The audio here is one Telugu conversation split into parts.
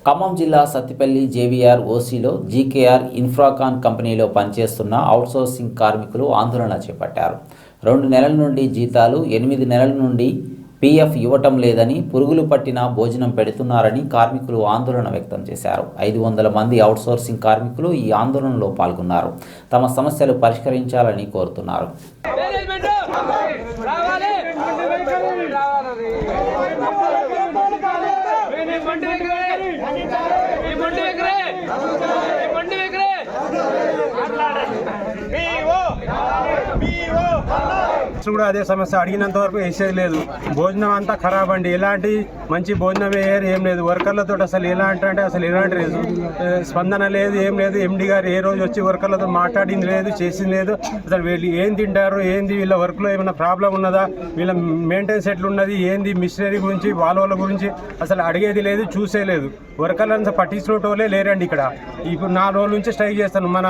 ఖమ్మం జిల్లా సత్తిపల్లి జేవీఆర్ ఓసీలో జీకేఆర్ ఇన్ఫ్రాకాన్ కంపెనీలో పనిచేస్తున్న అవుట్సోర్సింగ్ కార్మికులు ఆందోళన చేపట్టారు. 2 నెలల నుండి జీతాలు, 8 నెలల నుండి పీఎఫ్ ఇవ్వటం లేదని, పురుగులు పట్టిన భోజనం పెడుతున్నారని కార్మికులు ఆందోళన వ్యక్తం చేశారు. 500 మంది అవుట్సోర్సింగ్ కార్మికులు ఈ ఆందోళనలో పాల్గొన్నారు. తమ సమస్యలు పరిష్కరించాలని కోరుతున్నారు. కూడా అదే సమస్య. అడిగినంత వరకు వేసేది లేదు. భోజనం అంతా ఖరాబ్ అండి. ఎలాంటి మంచి భోజనం వేయరు, ఏం లేదు. వర్కర్లతో అసలు ఎలాంటి స్పందన లేదు, ఏం లేదు. ఎండి గారు ఏ రోజు వచ్చి వర్కర్లతో మాట్లాడింది లేదు, చేసింది లేదు. అసలు వీళ్ళు ఏం తింటారు, ఏంది, వీళ్ళ వర్క్లో ఏమైనా ప్రాబ్లం ఉన్నదా, వీళ్ళ మెయింటెనెన్స్ ఎట్లున్నది, ఏంది, మిషనరీ గురించి, వాళ్ళ గురించి అసలు అడిగేది లేదు, చూసే లేదు. వర్కర్లంతా పట్టించుకోవటోలే లేరండి. ఇక్కడ ఇప్పుడు 4 రోజుల నుంచి స్ట్రైక్ చేస్తాను. మన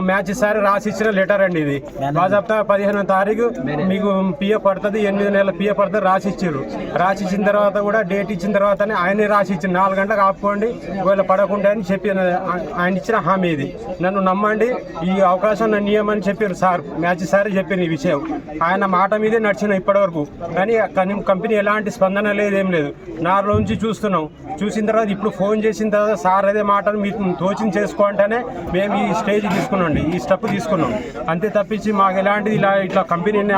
మ్యాచ్ సారి రాసి ఇచ్చిన లెటర్ అండి ఇది. బాజాప్తా 15వ తారీఖు మీకు పిఎఫ్ పడుతుంది, 8 నెలల పిఎఫ్ పడుతుంది రాసి ఇచ్చారు. రాసి ఇచ్చిన తర్వాత కూడా డేట్ ఇచ్చిన తర్వాతనే ఆయనే రాసి ఇచ్చిన 4 గంటలకు ఆపుకోండి, ఒకవేళ పడకుండా అని చెప్పి ఆయన ఇచ్చిన హామీ ఇది. నన్ను నమ్మండి, ఈ అవకాశం నన్ను ఇవ్వమని చెప్పారు సార్, మ్యాచ్ సార్ చెప్పారు ఈ విషయం. ఆయన మాట మీదే నడిచిన ఇప్పటివరకు. కానీ కంపెనీ ఎలాంటి స్పందన లేదు, ఏం లేదు. 4 రోజుల నుంచి చూస్తున్నాం. చూసిన తర్వాత ఇప్పుడు ఫోన్ చేసిన తర్వాత సార్ అదే మాటను మీకు తోచింది చేసుకోంటేనే మేము ఈ స్టేజ్ తీసుకున్నాండి, ఈ స్టెప్ తీసుకున్నాం. అంతే తప్పించి మాకు ఎలాంటిది ఇట్లా కంపెనీని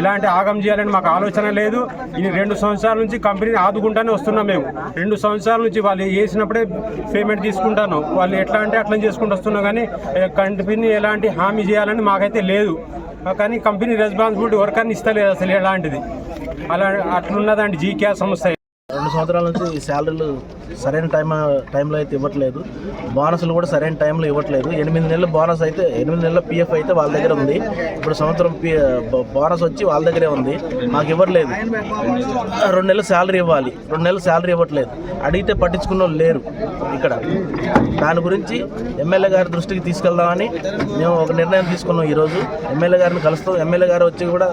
ఎలాంటి ఆగం చేయాలని మాకు ఆలోచన లేదు. ఈ 2 సంవత్సరాల నుంచి కంపెనీని ఆదుకుంటానే వస్తున్నాం మేము. 2 సంవత్సరాల నుంచి వాళ్ళు వేసినప్పుడే పేమెంట్ తీసుకుంటాను. వాళ్ళు ఎట్లా అంటే అట్లా చేసుకుంటూ వస్తున్నాం. కానీ కంపెనీ ఎలాంటి హామీ చేయాలని మాకైతే లేదు. కానీ కంపెనీ రెస్పాన్సిబిలిటీ వర్కర్ని ఇస్తలేదు అసలు ఎలాంటిది. అట్లున్నదండి జీకేఆర్ సంస్థ. 2 సంవత్సరాల నుంచి శాలరీలు సరైన టైంలో అయితే ఇవ్వట్లేదు. బోనస్లు కూడా సరైన టైంలో ఇవ్వట్లేదు. 8 నెలల బోనస్ అయితే, 8 నెలల పిఎఫ్ అయితే వాళ్ళ దగ్గర ఉంది. ఇప్పుడు సంవత్సరం బోనస్ వచ్చి వాళ్ళ దగ్గరే ఉంది, మాకు ఇవ్వట్లేదు. 2 నెలల శాలరీ ఇవ్వాలి, 2 నెలల శాలరీ ఇవ్వట్లేదు. అడిగితే పట్టించుకున్న వాళ్ళు లేరు ఇక్కడ. దాని గురించి ఎమ్మెల్యే గారి దృష్టికి తీసుకెళ్దామని మేము ఒక నిర్ణయం తీసుకున్నాం. ఈరోజు ఎమ్మెల్యే గారిని కలుస్తాం. ఎమ్మెల్యే గారు వచ్చి కూడా